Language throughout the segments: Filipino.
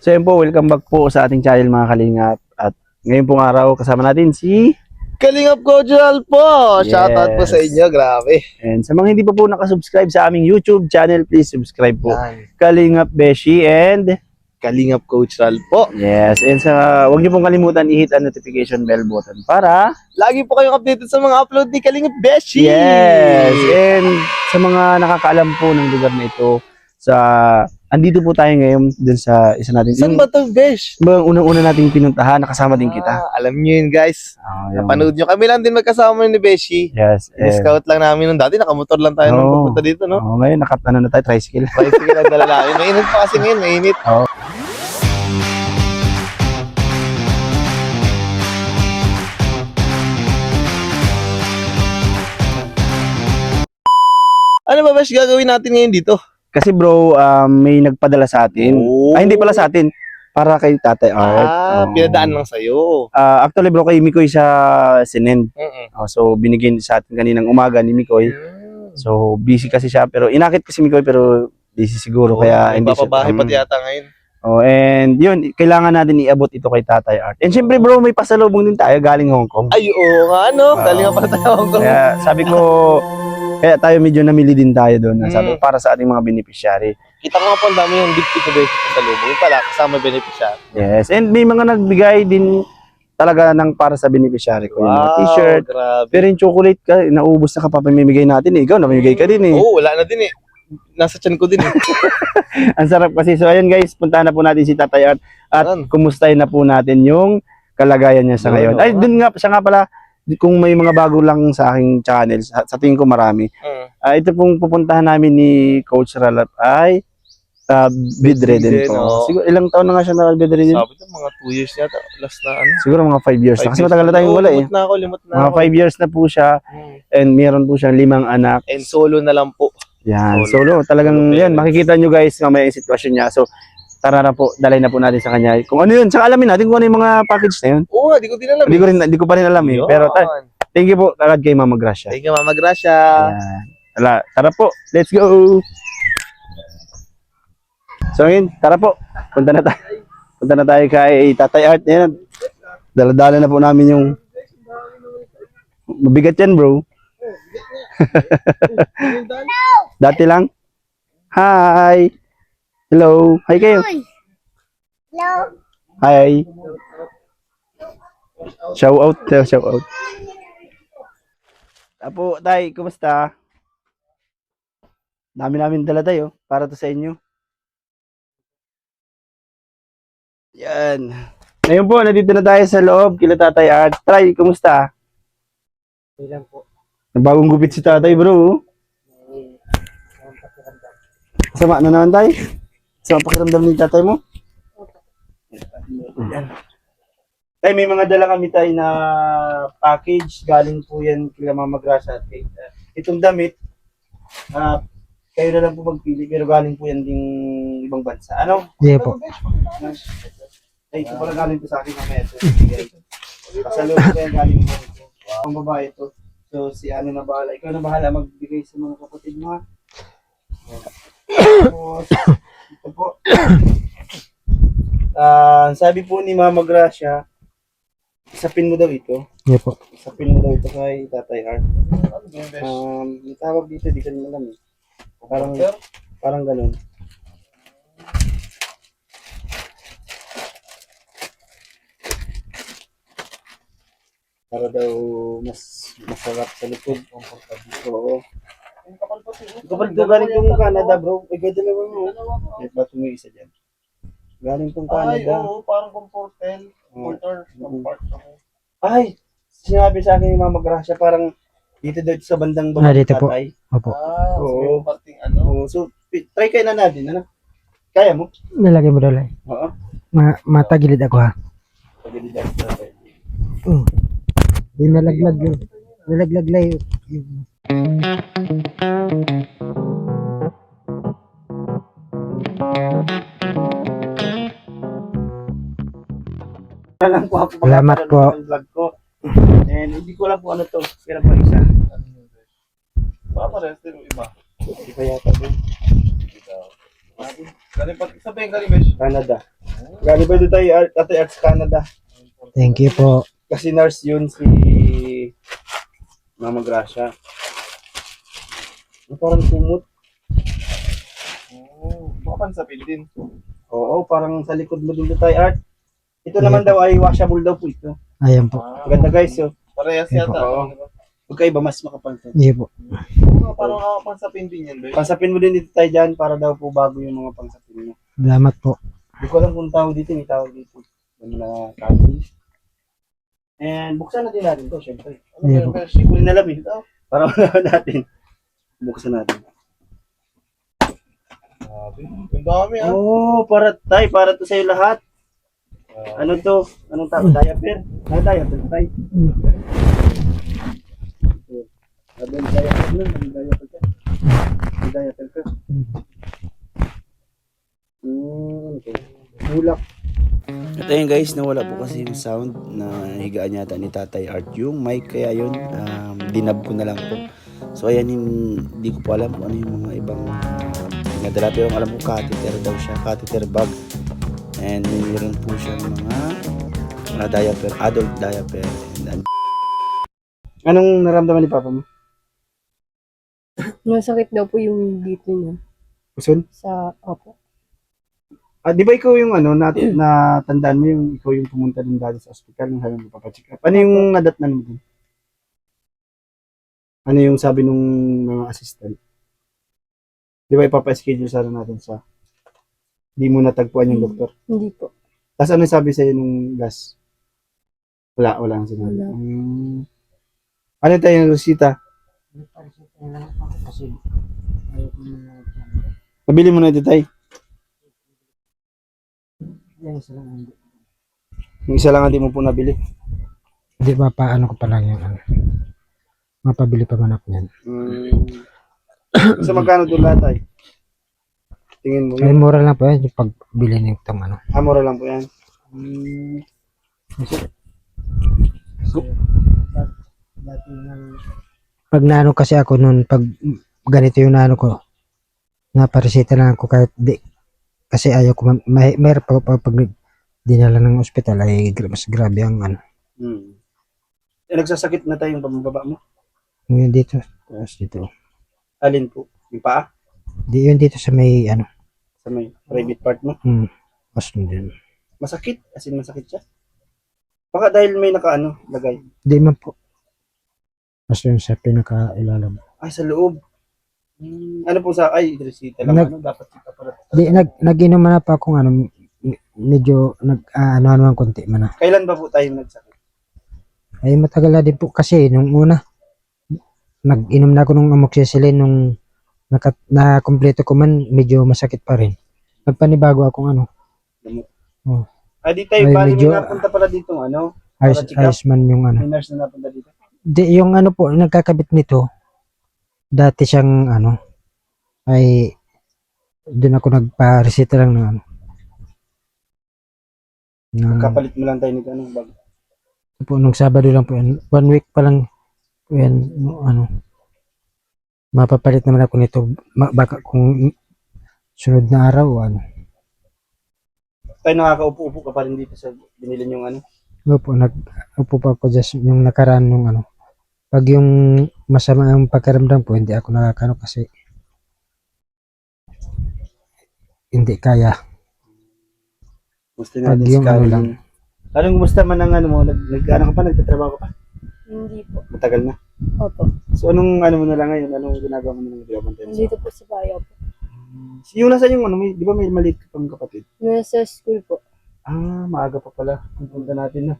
So yun po, welcome back po sa ating channel mga kalingap. At ngayon pong araw, kasama natin si... Kalingap Cordial po! Yes. Shoutout po sa inyo, grabe. And sa mga hindi pa po nakasubscribe sa aming YouTube channel, please subscribe po. Yan. Kalingap Beshi and... Kalingap Cordial po. Yes, and huwag niyo pong kalimutan i-hit ang notification bell button para... Lagi po kayong updated sa mga upload ni Kalingap Beshi. Yes, and sa mga nakakaalam po ng lugar na ito, andito po tayo ngayon dun sa isa natin. Saan ba ito, Besh? Unang-una nating pinuntahan, nakasama din kita. Alam nyo yun, guys. Yung- Napanood nyo. Kami lang din magkasama ni Beshi. Yes. Scout lang namin nung dati. Nakamotor lang tayo nung pupunta dito, no? Ngayon, na tayo, tricycle. Tricycle lang dala namin. Mainit pa kasi ngayon, mainit. Oo. Ano ba, Besh, gagawin natin ngayon dito? Kasi bro, may nagpadala sa atin. Oh. Ay, hindi pala sa atin. Para kay Tatay Art. Oo. Pinadaan lang sa'yo. Actually bro, kay Mikoy siya sinend. So, binigyan sa atin kaninang umaga ni Mikoy. So, busy kasi siya. Pero inakit kasi Mikoy, pero busy siguro. Kaya hindi siya. Papabahay pati yata ngayon. Oh, and yun, kailangan natin iabot ito kay Tatay Art. And syempre bro, may pasalubong din tayo galing Hong Kong. Ay, oo nga, no? Dali nga pala tayo Hong Kong. Kaya sabi ko, kaya tayo medyo namili din tayo doon. Sabi ko, para sa ating mga beneficiary. Kita ko nga po ang dami yung gift ko Beshi sa loob. Yung pala, kasama beneficiary. Yes, and may mga nagbigay din talaga ng para sa beneficiary ko. Yung mga t-shirt. Grabe. Pero yung chocolate ka, naubos na kapapamimigay natin eh. Ikaw, namimigay ka din eh. Oo, wala na din eh. Nasa tiyan ko din eh. Ang sarap kasi. So ayun guys, puntahan na po natin si Tatay Art at kumustahin na po natin yung kalagayan niya sa ngayon. Ay, dun nga, siya nga pala, kung may mga bago lang sa aking channel, sa tingin ko marami. Ito pong pupuntahan namin ni Coach Ralph ay bedridden po. Siguro ilang taon na nga siya na bedridden? Sabi ko, mga 2 years yata. Last na ano. Siguro mga 5 years na. Kasi matagal na tayong wala eh. Limot na Mga ako. 5 years na po siya. And meron po siyang 5 anak. And solo na lang po. Yan, solo. Talagang yan, makikita nyo guys mamaya yung sitwasyon niya. So, tara na po, dalay na po natin sa kanya. Kung ano yun, saka alamin natin kung ano yung mga package na yun. Oo, di ko din alam. Hindi ko pa rin alam eh. Pero thank you po agad kay Mama Gracia. Thank you, Mama Gracia. Yan. Tara po, let's go! So yun, tara po. Punta na tayo kay Tatay Art. Yan. Dala-dala na po namin yung mabigat yan bro. Dati lang. Hi. Hello. Hi kayo. Hello. Hi. Shout out. Shout out. Apo, tay, kumusta? Dami namin dala tayo para to sa inyo. Yan. Ngayon po, nandito na tayo sa loob kila Tatay Art. Try, kumusta? Ilan po? Bagong gupit si Tatay, bro. Sama na naman tayo. Sama pakiramdam ni Tatay mo. Yan. Tay, may mga dala kami tayo na package. Galing po yan kila Mama Gracia. Itong damit, kayo na lang po magpili. Pero galing po yan ding ibang bansa. Ano? Hindi po. Ay, ito pala galing po sa akin mamaya. Kasalubong ko yan galing po. Ang babae ito. So, si ano na bahala. Ikaw na bahala magbigay sa mga kapatid mo ha. Tapos, ito po. Sabi po ni Mama Gracia, isapin mo daw ito. Hindi po. Isapin mo daw ito kay Tatay Art. May tawag dito, di ko rin alam eh. Parang ganun. Para daw mas masarap sa likod. Oo. Kapag ito galing tong Canada bro, dalawa mo. May bato mo isa dyan. Galing tong Canada. Oo, parang comforter. Ay, sinabi sa akin ni Mama Gracia, parang dito sa bandang baba. Dito po. Tatay. Opo. Oo. Parting ano. Oo, so, try kayo na natin, ano? Kaya mo? Nilagay mo daw lang. Oo. Matagilid ako ha. Pagalitan sa tatay. Di nalaglag yun. Nalaglag lang yun. Salamat po. Vlog ko. And hindi ko alam po ano to. Kaya pa isa. Baka parehas din yung iba. Hindi pa yata bro. Galing pati, sabihin galing Besh. Canada. Galing ba doon tayo, Tatay Arts Canada? Thank you po. Kasi nurse yun si Mama Gracia. Parang kumot. Baka pansapin din. Oo, parang sa likod mo din Tatay Art. Ito naman daw ay washable daw po ito. Ayan po. Maganda guys, oh. Parehas Ayun yata. Oo. Magkaiba, mas makapal to. Hindi po. Parang pansapin din yan, Doy. Pansapin mo din dito tayo dyan para daw po bago yung mga pansapin mo. Salamat po. Hindi ko alam kung tawag dito, may tawag dito. Ano na candy. And buksan natin natin to, syempre. Hindi po. Hindi ko rin alam eh. Para malaman natin. Buksan natin. Grabe. Ang dami ah. Oh, para to sa'yo lahat. Ano to? Anong tawag? Diaper? Ano diaper? Tay? Sabi ng diaper nun, anong diaper ka? Anong diaper ka? Okay. Bulak. At ayun guys, nawala po kasi yung sound na higaan yata ni Tatay Art yung mic, kaya yun, dinab ko na lang po. So ayan, hindi ko po alam kung ano yung mga ibang pinadala, pero alam ko catheter daw siya, catheter bag. And mayroon po siyang mga diaper, adult diaper. And anong naramdaman ni Papa mo? Masakit daw po yung dito niya. Puson? Opo. Di ba ikaw yung natandaan mo yung ikaw yung pumunta din dati sa ospital nung halang papacheck up? Ano yung nadatnan mo din? Ano yung sabi nung mga assistant? Di ba ipapa-schedule sana natin sa di mo natagpuan yung doktor? Hindi po. Tapos ano sabi sa'yo nung last? Wala ang sinabi. Wala. Ano tayo yung resita? Nabili mo na ito tayo. Yung isa lang hindi mo po nabili. Hindi ba paano ko pa lang yung ano. Mapabili pa man ako yan. So magkano doon lahat tayo? Tingin mo Ay, yun? mura lang po yan yung pagbili ng itong ano. Mura lang po yan. Pag naano kasi ako noon, pag ganito yung naano ko, naparesita lang ako kahit di, kasi ayaw ko, mayroon pa pag dinala ng ospital ay mas grabe ang ano. Nagsasakit na tayo yung pambaba mo? Yung dito, tapos dito. Alin po? Yung paa? Di, yun dito sa may ano, Sa may private part mo? mas din. Masakit? As in masakit siya? Baka dahil may lagay. Di man po. Mas yun sa pinaka-ilalim. Ay, sa loob. Ano po resita lang. Dapat kita pala. Di, nag-inom na pa akong ano, medyo ano konti man na. Kailan ba po tayo nagsakit? Ay matagal na din po kasi nung una, nag-inom na ako ng amoxicillin nung na-kompleto ko man, medyo masakit pa rin. Nagpanibago akong ano. Di tayo, Ay, bali medyo, may napunta pala dito, para check up. Ayos man yung ano. May nurse na napunta dito. Di, yung ano po, nagkakabit nito, dati siyang ano, ay doon ako nagpa-resita lang ng ano. Kapalit mo lang tayo nito, bag. Po, nung Sabado lang po yan. 1 week pa lang po yan, ano. Mapapalit naman ako nito, baka kung sunod na araw, ano. Tayo nakakaupo-upo ka pa rin dito sa binili yung Opo, upo pa ako just yung nakaraan nung ano. Pag yung masama ang pakiramdam po, hindi ako nakakano kasi hindi kaya. Gusto natin Pag yung si ano Caroline. lang. Anong kumusta man ang mo? Ka pa? Nagtatrabaho ka pa? Hindi po. Matagal na. Opo. So anong mo na lang ngayon? Anong ginagawa mo na lang pinapantay mo? Dito po sa bayo po. Yung nasa yung di ba may maliit ka pang kapatid? Nasa school po. Maaga pa pala. Ang punta natin na.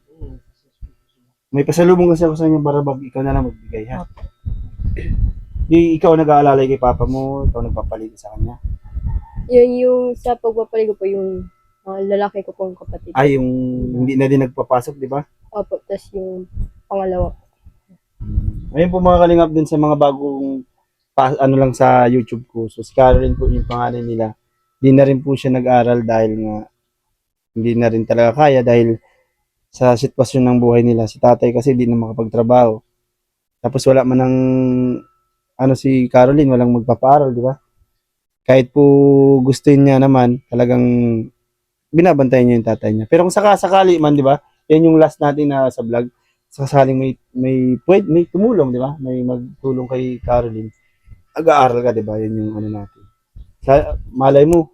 May pasalubong kasi ako sa inyo barabag. Ikaw na lang magbigay ha. Di ikaw nag-aalalay kay papa mo, ikaw nagpapalit sa kanya. Yun yung sa pagpapaligo po yung lalaki ko pong kapatid. Yung hindi na din nagpapasok, di ba? Opo, tas yung pangalawa. Ayun po mga kalingap din sa mga bagong lang sa YouTube ko. So si Caroline po yung pangalan nila. Di na rin po siya nag-aral dahil nga hindi na rin talaga kaya dahil sa sitwasyon ng buhay nila. Si tatay kasi di na makapagtrabaho. Tapos wala man ng si Caroline, walang magpapaaral, di ba? Kahit po gusto niya naman, talagang binabantayan niya yung tatay niya. Pero kung sakali man, di ba? Yan yung last natin na sa vlog. Sakaling may tumulong, di ba? May magtulong kay Caroline. Ag-aaral ka, di ba? Yan yung ano natin. Malay mo,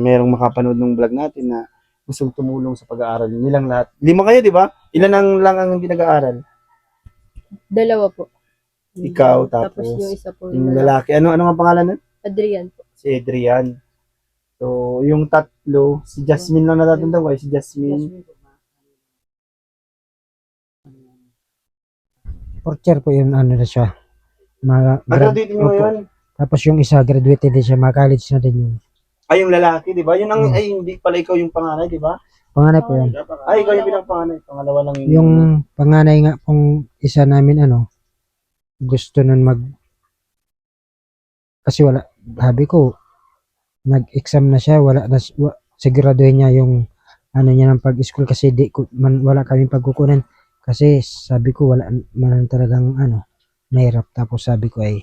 merong makapanood ng vlog natin na gustong tumulong sa pag-aaral nilang lahat. 5 kayo, di ba? Ilan lang ang pinag-aaral? 2 po. Ikaw, Tapos tapos yung isa po yung lalaki. Ano ang pangalan nun? Adrian po. Si Adrian. So, yung tatlo, si Jasmine lang natatanda ko. Si Jasmine. Porcher po yung ano na siya. Graduate niyo Opo. ngayon. Tapos yung isa, graduated din siya. College na din yun. Ay, yung lalaki, di ba? Yun ang, ay, hindi pala ikaw yung panganay, di ba? Panganay po yan. Ay, ikaw yung pinang-panganay. Pangalawa lang Yung panganay nga pong isa namin, gusto nun kasi wala, sabi ko, nag-exam na siya, siguraduhin niya yung niya ng pag-school kasi wala kaming pagkukunan. Kasi sabi ko, wala man talagang mahirap. Tapos sabi ko ay,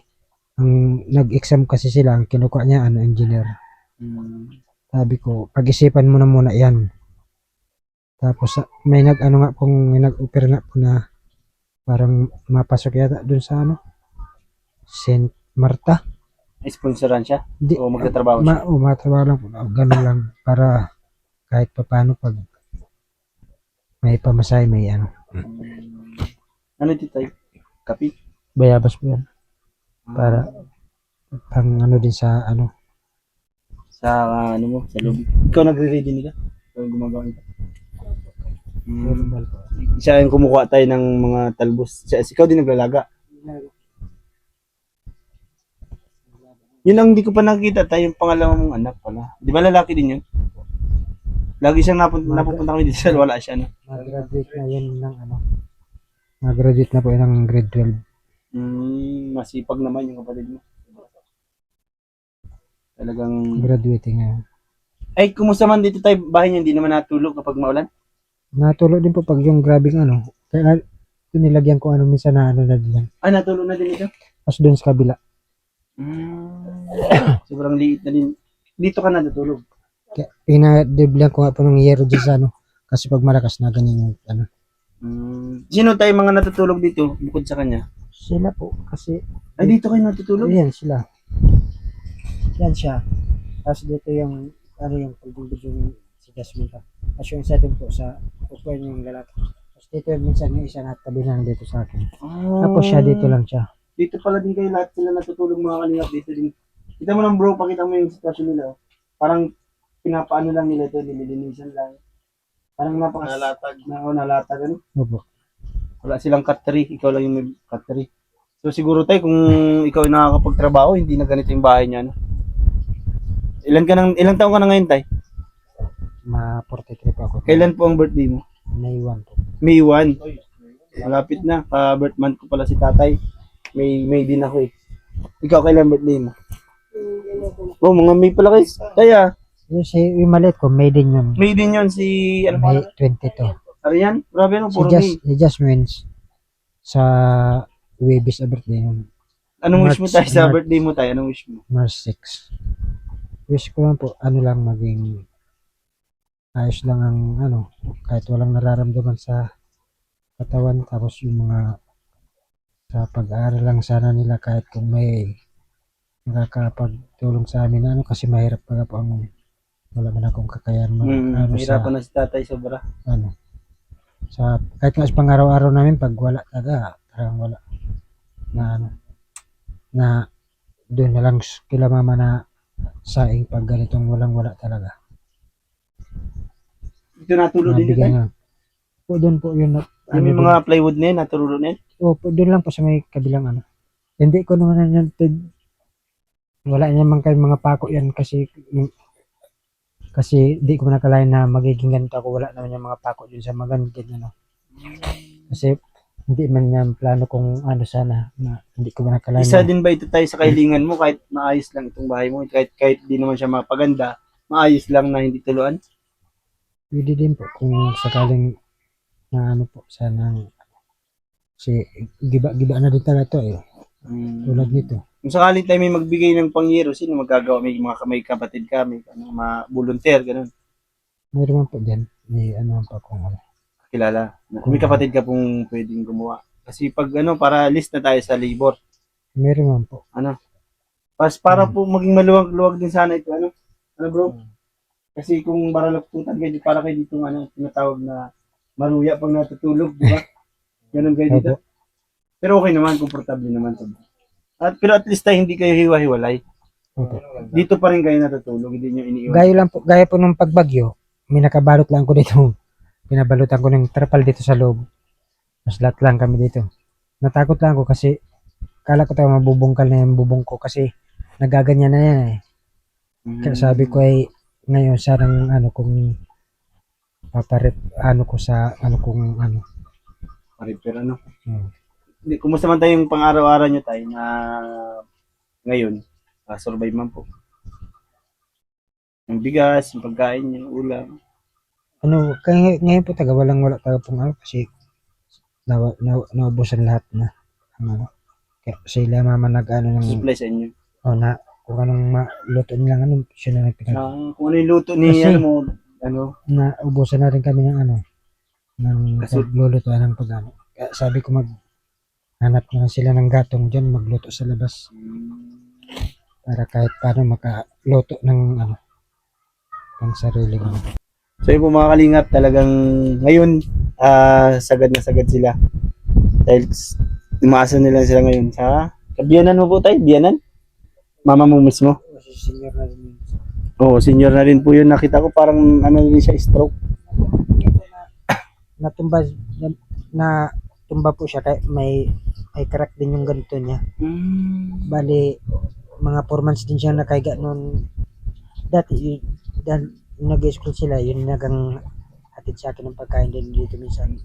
ang nag-exam kasi sila, ang kinukuha niya, engineer. Sabi ko, pag-isipan mo na muna yan. Tapos may nag-offer nga po na parang mapasok yata dun sa Saint Marta. sponsoran siya? Di, O magtatrabaho siya? matrabaho lang po. Ganun lang para kahit pa paano pag may pamasahe, may Ano dito tayo? Kapi? bayabas po yan. Para pang din sa Sa ano mo? Sa loob. Ikaw nagre-ready nila? Ikaw yung gumagawa nito? Siya yung kumukuha tayo ng mga talbos. Ikaw din naglalaga. Yun ang hindi ko pa nakikita tayo yung pangalawa mong anak pala. Di ba lalaki din yun? Lagi siyang napupunta kami dito sa wala siya. Mag-graduate na yun ng mag-graduate na po yun ng grade 12. Masipag naman yung kapatid mo. Talagang... Graduating na. Ay, kumusta man dito tayo? Bahay niya hindi naman natulog kapag maulan? Natulog din po pag yung grabing Kaya nilagyan ko minsan na na din. Ah, natulog na din ito? Tapos doon sa kabila. Sobrang liit na din. Dito ka na natulog? Kaya pinadiblan ko nga po ng yero dyan sa kasi pag malakas na ganyan yung Sino tayo mga natutulog dito bukod sa kanya? sila po kasi Ay, dito kayo natutulog? yan sila. Yan siya. Tapos dito yung yung pagdulog yung si Jasmine. Tapos yung isa din po sa upuan yung lalaki. Tapos dito minsan yung isa natabi lang dito sa akin. Tapos siya dito lang siya. Dito pala din kayo lahat sila natutulog mga kalingap dito din. Kita mo lang bro, pakita mo yung sitwasyon nila. Parang pinapaano lang nila ito, nililinisan lang. Parang nalatag. Nalatag ano? Opo. Wala silang cut-tree, ikaw lang yung may cut-tree. So siguro tayo kung ikaw ay nakakapagtrabaho, hindi na ganito yung bahay niya. Ilang taon ka na ngayon tay? 43 po ako. Kailan po ang birthday mo? May 1 po. May 1. Malapit na, birth month ko pala si tatay. May din ako eh. Ikaw kailan birthday mo? Oh, mga May pala kayo. Kaya, Yung maliit ko, May din yun. May din yun si, ano May pa? 22. Ano yan? Grabe ano, Si puro May. Jasmine sa Webis birthday yun. Anong wish mo tayo sa March. birthday mo tayo? Anong wish mo? March 6. Wish ko lang po, lang maging ayos lang ang kahit walang nararamdaman sa katawan. Tapos yung mga sa pag-aaral lang sana nila kahit kung may nakakapagtulong sa amin kasi mahirap pa po ang wala man akong kakayahan Mahirapan na si tatay sobra. sa kahit nga sa pang-araw-araw namin pag wala talaga parang wala na doon na lang kila mama na saing pag ganitong wala talaga. Ito natulog din Nabigyan tayo. na. Po doon po yun. Yung may mga plywood na yun, natulog na yun. Po doon lang po sa may kabilang Hindi ko naman yan wala naman kayo mga pako yan kasi di ko nakalain na magiging ganito ako. Wala naman yung mga pako dun sa magandang kasi hindi man yung plano kung sana na hindi ko nakalain. Isa din ba ito tayo sa kailingan mo kahit maayos lang itong bahay mo? Kahit di naman siya mapaganda, maayos lang na hindi tuluan? Pwede din po kung sakaling na po sana giba na din talaga ito tulad nito. Kung sakaling tayo may magbigay ng pangyero, sino magagawa? May kapatid ka, may mga volunteer, ganun. Meron man po din. May ano pa kung ano. Kilala. May kapatid ka pong pwedeng gumawa. Kasi pag para list na tayo sa labor. Meron man po. Para po maging maluwag-luwag din sana ito. Ano bro? Kasi kung baralagputan kayo, para kayo dito tinatawag na maruya pag natutulog, di ba? Ganun kayo dito. Opo. Pero okay naman, komportable naman. Pero at least tayo hindi kayo hiwa-hiwalay. Opo. Dito pa rin kayo natutulog, hindi nyo iniiwan. Gaya po nung pagbagyo, may nakabalot lang ko dito. Pinabalutan ko ng trapal dito sa loob. Mas lahat lang kami dito. Natakot lang ako kasi kala ko tayo mabubungkal na yung bubong ko kasi nagaganyan na yan eh. Kaya sabi ko ay ngayon sarang kung paparep ko sa kung Repair Hmm. Kumusta man tayong pang-araw-araw nyo tayo na ngayon, survive man po. Yung bigas, yung pagkain, yung ulam. Kaya ngayon po wala taga pong kasi naubusan lahat na ang kaya sila mama ng Supply sa inyo. kung anong maluto nilang siya na nagpinag Kung ano yung luto ni Kasi- mo, ubusan na rin kami ng ng Kaso- paglulutuan ng pagano. Kaya sabi ko hanap na sila ng gatong dyan, magluto sa labas para kahit paano makaluto ng pang sarili ko. So yun po mga kalingap, talagang ngayon, sagad na sagad sila. Dahil umaasa nila sila ngayon sa biyanan mo po tayo, biyanan? Mama mo mismo? Senior na rin. Oo, senior na rin po yun. Nakita ko parang rin siya, stroke. Natumba na tumba po siya kaya may crack din yung ganito niya. Bali mga 4 months din siya nakahiga noon. Dati dahil nag-school sila, yun nagang hatid sa akin ng pagkain din dito minsan.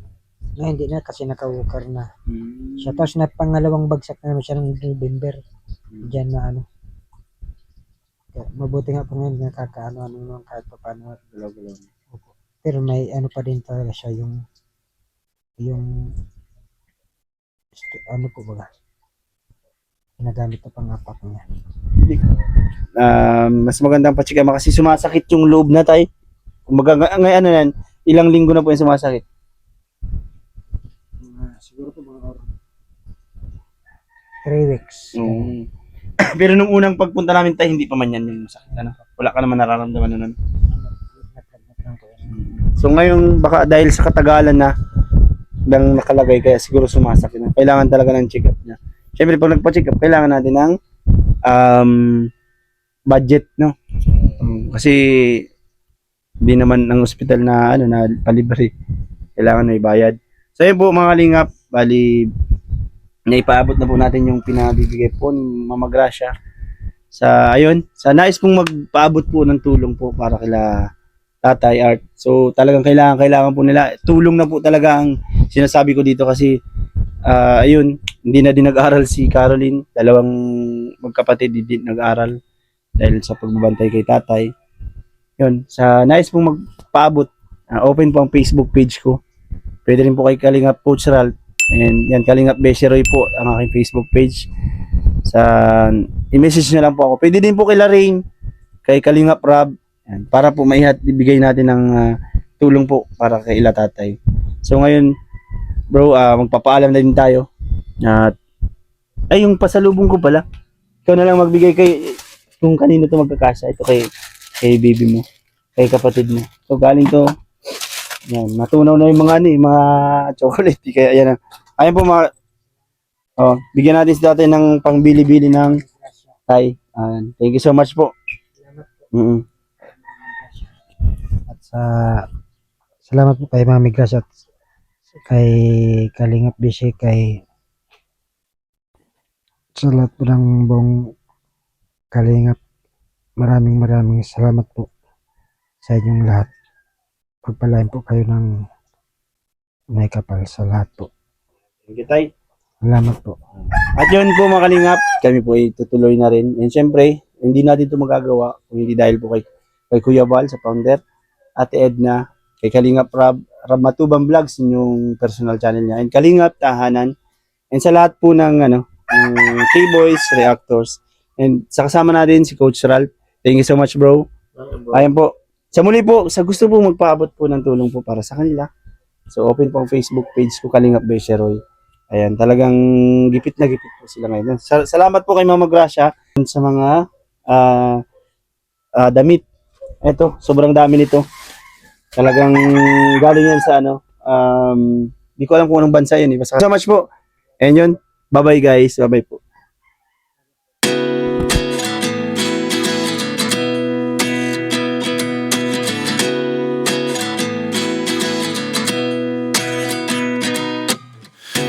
Ngayon hindi na kasi nakawukar na siya. Tapos na pangalawang bagsak na naman siya ng November. Diyan na Kaya, mabuti nga po ngayon nakakaano naman kahit pa paano. Pero may pa din talaga siya yung po baga ginagamit na pang-apak niya. Mas magandang pa-check kasi sumasakit yung loob na tayo. Kumbaga ngayon yan, ilang linggo na po yung sumasakit. Siguro po mga 3 weeks. Pero nung unang pagpunta namin tayo, hindi pa man yan yung sakit. Wala ka naman nararamdaman nun. So ngayon, baka dahil sa katagalan na ng nakalagay, kaya siguro sumasakit na. Kailangan talaga ng check-up niya. Siyempre, pag nagpa-check up, kailangan natin ng budget, no? Kasi hindi naman ng ospital na na palibre. Kailangan may bayad. So yun po mga kalingap, bali naipaabot na po natin yung pinabibigay po ni Mama Gracia sa sa nais pong magpaabot po ng tulong po para kila Tatay Art. So talagang kailangan po nila. Tulong na po talaga ang sinasabi ko dito kasi hindi na din nag-aral si Caroline. Dalawang magkapatid din nag-aral dahil sa pagbabantay kay tatay. Yun, sa nais pong magpaabot, open po ang Facebook page ko. Pwede rin po kay Kalingap Coach Ralph. And yan, Kalingap Besheroy po ang aking Facebook page. I-message nyo lang po ako. Pwede din po kay Laraine, kay Kalingap Rob, yan, para po ibigay natin ng tulong po para kay ila tatay. So ngayon, bro, magpapaalam na din tayo. At yung pasalubong ko pala. Ikaw na lang magbigay kung kanino to magkakasya. Ito kay baby mo, kay kapatid mo. So galing to. Yan, natunaw na yung mga mga chocolate. Kaya yan. Ayun po bigyan natin si tatay ng pangbili-bili ng tay. Thank you so much po. At salamat po kay Mami Gracia at kay Kalingap Bishi, sa lahat po ng buong Kalingap. Maraming salamat po sa inyong lahat. Pagpalain po kayo ng may kapal sa lahat po. Thank you, tay. Salamat po. At yun po mga kalingap, kami po ay tutuloy na rin. And syempre, hindi natin ito magagawa kung hindi dahil po kay Kuya Val, sa founder, Ate Edna, kay Kalingap Rab Matubang Vlogs, yung personal channel niya, and Kalingap Tahanan, and sa lahat po ng K-Boys, Reactors, and sa kasama natin si Coach Ralph. Thank you so much, bro. Ayan po, Sa muli po, sa gusto po magpaabot po ng tulong po para sa kanila. So open po ang Facebook page ko, Kalingap Besheroy. Ayan, talagang gipit na gipit po sila ngayon. Salamat po kay Mama Gracia sa mga damit. Ito, sobrang dami nito. Talagang galing yan sa ano, di ko alam kung anong bansa yun. Basta so much po. And yun, bye-bye guys. Bye-bye po.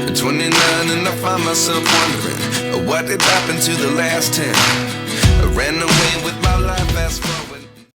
At 29 and I find myself wondering what did happen to the last 10. I ran away with my life fast forward.